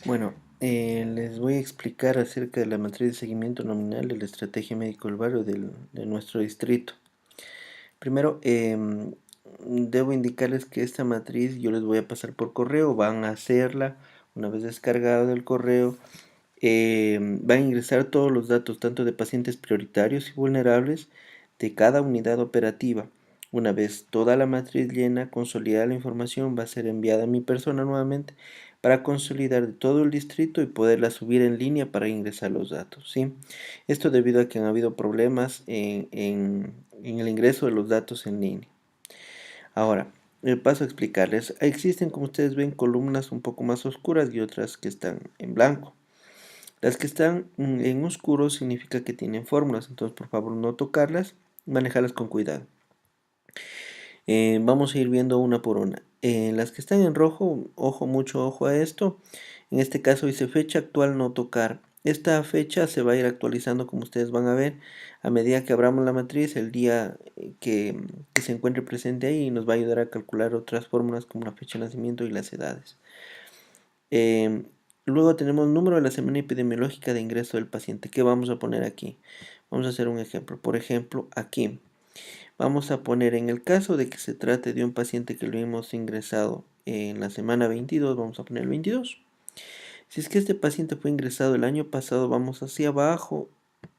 Bueno, les voy a explicar acerca de la matriz de seguimiento nominal de la estrategia médico del barrio de nuestro distrito. Primero, debo indicarles que esta matriz yo les voy a pasar por correo, van a hacerla una vez descargado del correo. Van a ingresar todos los datos, tanto de pacientes prioritarios y vulnerables, de cada unidad operativa. Una vez toda la matriz llena, consolidada la información va a ser enviada a mi persona nuevamente para consolidar de todo el distrito y poderla subir en línea para ingresar los datos, ¿sí? Esto debido a que han habido problemas en el ingreso de los datos en línea. Ahora, paso a explicarles. Existen, como ustedes ven, columnas un poco más oscuras y otras que están en blanco. Las que están en oscuro significa que tienen fórmulas, entonces por favor no tocarlas, manejarlas con cuidado. Vamos a ir viendo una por una. Las que están en rojo, mucho ojo a esto. En este caso dice fecha actual no tocar. Esta fecha se va a ir actualizando, como ustedes van a ver, a medida que abramos la matriz, el día que se encuentre presente ahí nos va a ayudar a calcular otras fórmulas como la fecha de nacimiento y las edades. Eh, Luego tenemos número de la semana epidemiológica de ingreso del paciente. ¿Qué vamos a poner aquí? Vamos a hacer un ejemplo. Por ejemplo, aquí vamos a poner, en el caso de que se trate de un paciente que lo hemos ingresado en la semana 22, vamos a poner el 22. Si es que este paciente fue ingresado el año pasado, vamos hacia abajo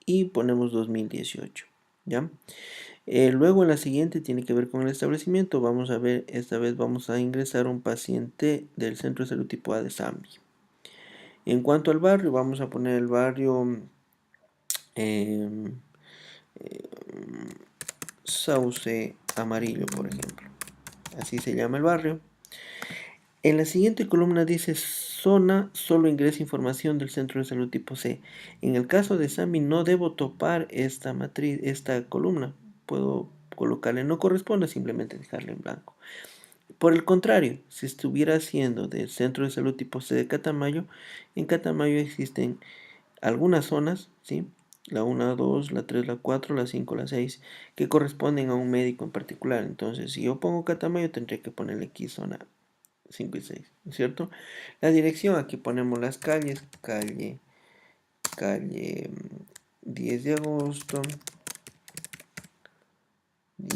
y ponemos 2018. ¿Ya? Luego en la siguiente tiene que ver con el establecimiento. Vamos a ver, esta vez vamos a ingresar un paciente del centro de salud tipo A de Zambi. En cuanto al barrio, vamos a poner el barrio eh, Sauce Amarillo, por ejemplo. Así se llama el barrio. En la siguiente columna dice zona, solo ingresa información del centro de salud tipo C. En el caso de Sami no debo topar esta matriz, esta columna. Puedo colocarle no corresponde, simplemente dejarle en blanco. Por el contrario, si estuviera haciendo del centro de salud tipo C de Catamayo, en Catamayo existen algunas zonas, ¿sí? La 1, la 2, la 3, la 4, la 5, la 6, que corresponden a un médico en particular. Entonces, si yo pongo Catamayo, tendría que ponerle aquí zona 5 y 6, ¿no es cierto? La dirección, aquí ponemos las calles, calle 10 de agosto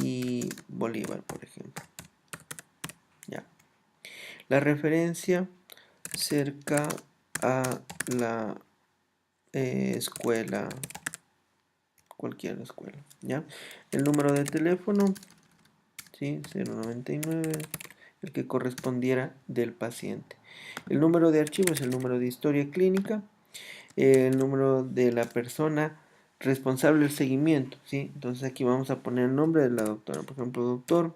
y Bolívar, por ejemplo. Ya. La referencia cerca a la escuela, cualquier escuela, ¿ya? El número de teléfono, ¿sí? 099, el que correspondiera del paciente. El número de archivo es el número de historia clínica, el número de la persona responsable del seguimiento, ¿sí? Entonces aquí vamos a poner el nombre de la doctora, por ejemplo, doctor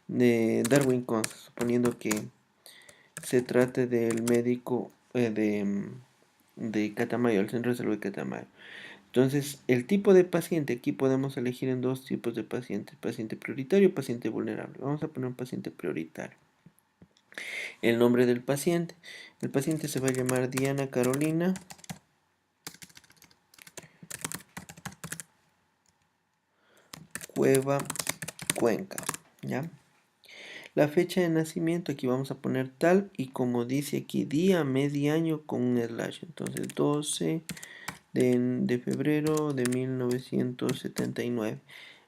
de Darwin Cons, suponiendo que se trate del médico de Catamayo, el centro de salud de Catamayo. Entonces, el tipo de paciente, aquí podemos elegir en dos tipos de pacientes, paciente prioritario y paciente vulnerable. Vamos a poner un paciente prioritario. El nombre del paciente. El paciente se va a llamar Diana Carolina Cueva Cuenca, ¿ya? La fecha de nacimiento, aquí vamos a poner tal y como dice aquí, día, mes y año con un slash. Entonces, 12 de febrero de 1979.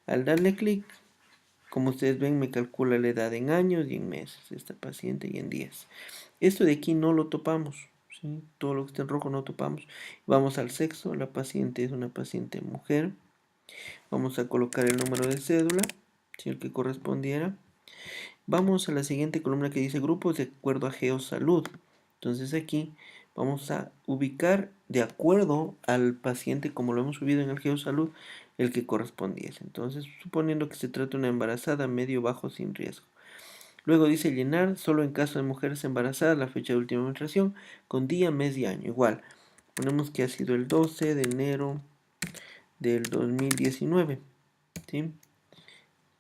Al darle clic, como ustedes ven, me calcula la edad en años y en meses, esta paciente y en días. Esto de aquí no lo topamos, ¿sí? Todo lo que está en rojo no topamos. Vamos al sexo, la paciente es una paciente mujer. Vamos a colocar el número de cédula, si el que correspondiera. Vamos a la siguiente columna que dice grupos de acuerdo a Geosalud. Entonces aquí vamos a ubicar de acuerdo al paciente como lo hemos subido en el Geosalud el que correspondiese. Entonces suponiendo que se trata de una embarazada medio bajo sin riesgo. Luego dice llenar solo en caso de mujeres embarazadas la fecha de última menstruación con día, mes y año. Igual ponemos que ha sido el 12 de enero del 2019. ¿Sí?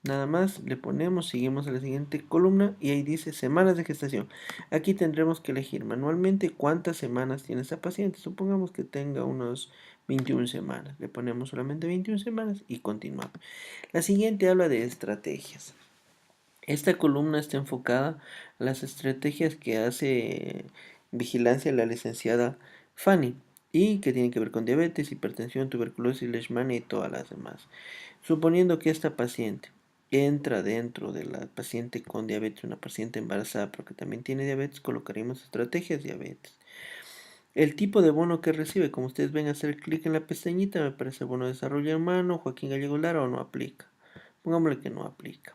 Nada más le ponemos, seguimos a la siguiente columna y ahí dice semanas de gestación. Aquí tendremos que elegir manualmente cuántas semanas tiene esa paciente. Supongamos que tenga unos 21 semanas. Le ponemos solamente 21 semanas y continuamos. La siguiente habla de estrategias. Esta columna está enfocada a las estrategias que hace vigilancia de la licenciada Fanny, y que tiene que ver con diabetes, hipertensión, tuberculosis, leishmania y todas las demás. Suponiendo que esta paciente entra dentro de la paciente con diabetes, una paciente embarazada pero que también tiene diabetes, colocaríamos estrategias diabetes. El tipo de bono que recibe, como ustedes ven, hacer clic en la pestañita, me parece bono de desarrollo humano, Joaquín Gallego Lara, o no aplica. Pongámosle que no aplica.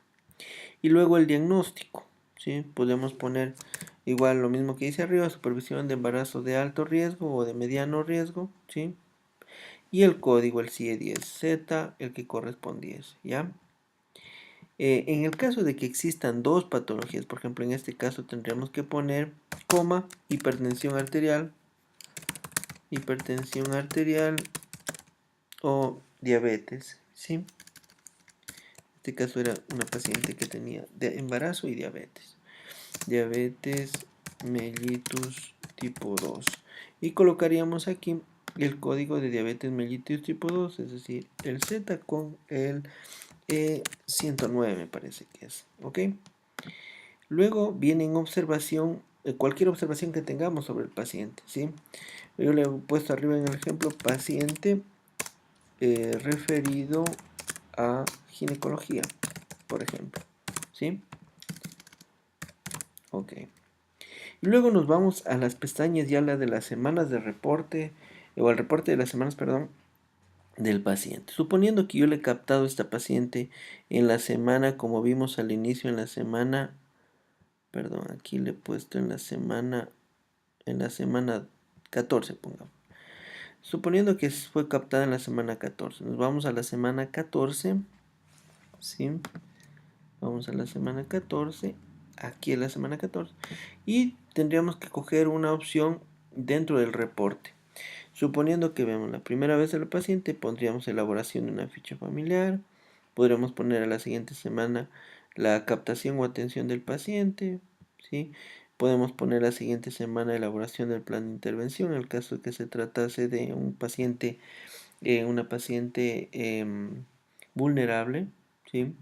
Y luego el diagnóstico, ¿sí? Podemos poner igual lo mismo que dice arriba, supervisión de embarazo de alto riesgo o de mediano riesgo, ¿sí? Y el código, el CIE10Z, el que correspondiese, ¿ya? En el caso de que existan dos patologías, por ejemplo, en este caso tendríamos que poner coma, hipertensión arterial o diabetes, ¿sí? En este caso era una paciente que tenía embarazo y diabetes. Diabetes mellitus tipo 2. Y colocaríamos aquí el código de diabetes mellitus tipo 2, es decir, el Z con el 109 me parece que es, ¿ok? Luego viene en observación, cualquier observación que tengamos sobre el paciente, ¿sí? Yo le he puesto arriba en el ejemplo paciente referido a ginecología, por ejemplo, ¿sí? Ok. Y luego nos vamos a las pestañas ya la de las semanas de reporte, o al reporte de las semanas, perdón, del paciente. Suponiendo que yo le he captado a esta paciente en la semana, como vimos al inicio, en la semana, perdón, aquí le he puesto en la semana 14, pongamos. Suponiendo que fue captada en la semana 14, nos vamos a la semana 14, ¿sí? Vamos a la semana 14, aquí en la semana 14, y tendríamos que coger una opción dentro del reporte. Suponiendo que vemos la primera vez al paciente, pondríamos elaboración de una ficha familiar, podríamos poner a la siguiente semana la captación o atención del paciente, ¿sí? Podemos poner la siguiente semana elaboración del plan de intervención en el caso de que se tratase de un paciente, una paciente vulnerable, ¿sí?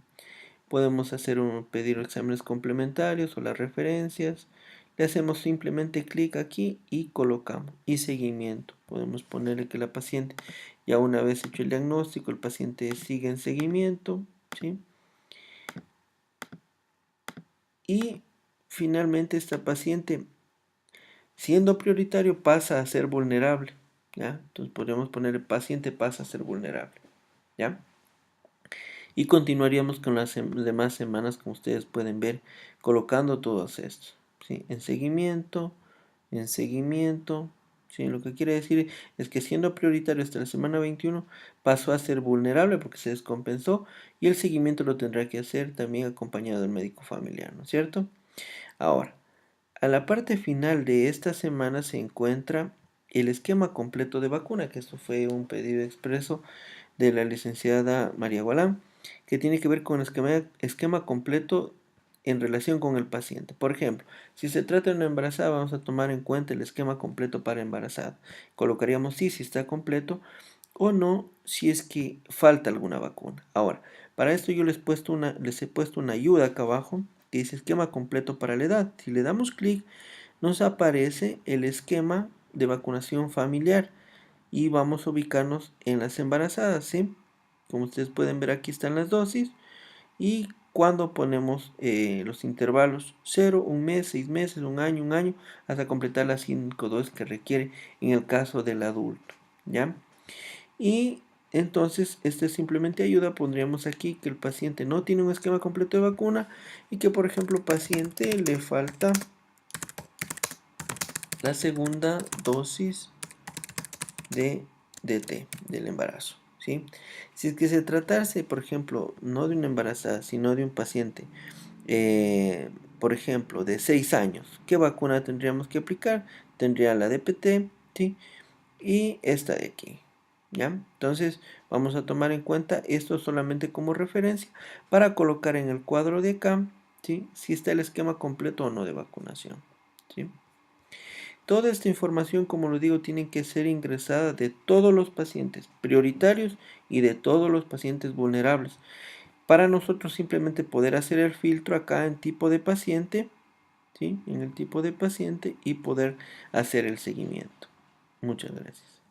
Podemos pedir exámenes complementarios o las referencias. Le hacemos simplemente clic aquí y colocamos. Y seguimiento. Podemos ponerle que la paciente, ya una vez hecho el diagnóstico, el paciente sigue en seguimiento, ¿sí? Y finalmente esta paciente, siendo prioritario, pasa a ser vulnerable, ¿ya? Entonces podríamos poner el paciente pasa a ser vulnerable, ¿ya? Y continuaríamos con las demás semanas, como ustedes pueden ver, colocando todos estos, ¿sí? En seguimiento, ¿sí? Lo que quiere decir es que siendo prioritario hasta la semana 21, pasó a ser vulnerable porque se descompensó, y el seguimiento lo tendrá que hacer también acompañado del médico familiar, ¿no es cierto? Ahora, a la parte final de esta semana se encuentra el esquema completo de vacuna, que esto fue un pedido expreso de la licenciada María Gualán, que tiene que ver con el esquema completo en relación con el paciente. Por ejemplo, si se trata de una embarazada, vamos a tomar en cuenta el esquema completo para embarazada. Colocaríamos sí si está completo o no si es que falta alguna vacuna. Ahora, para esto yo les he puesto una ayuda acá abajo que dice esquema completo para la edad. Si le damos clic, nos aparece el esquema de vacunación familiar y vamos a ubicarnos en las embarazadas, ¿sí? Como ustedes pueden ver, aquí están las dosis y cuando ponemos los intervalos 0, un mes, 6 meses, un año, hasta completar las 5 dosis que requiere en el caso del adulto, ¿ya? Y entonces, este simplemente ayuda, pondríamos aquí que el paciente no tiene un esquema completo de vacuna y que, por ejemplo, paciente le falta la segunda dosis de DT, del embarazo, ¿sí? Si es que se tratase, por ejemplo, no de una embarazada, sino de un paciente, por ejemplo, de 6 años, ¿qué vacuna tendríamos que aplicar? Tendría la DPT, ¿sí? Y esta de aquí, ¿ya? Entonces, vamos a tomar en cuenta esto solamente como referencia para colocar en el cuadro de acá, ¿sí? Si está el esquema completo o no de vacunación, ¿sí? Toda esta información, como lo digo, tiene que ser ingresada de todos los pacientes prioritarios y de todos los pacientes vulnerables. Para nosotros simplemente poder hacer el filtro acá en tipo de paciente, ¿sí? En el tipo de paciente y poder hacer el seguimiento. Muchas gracias.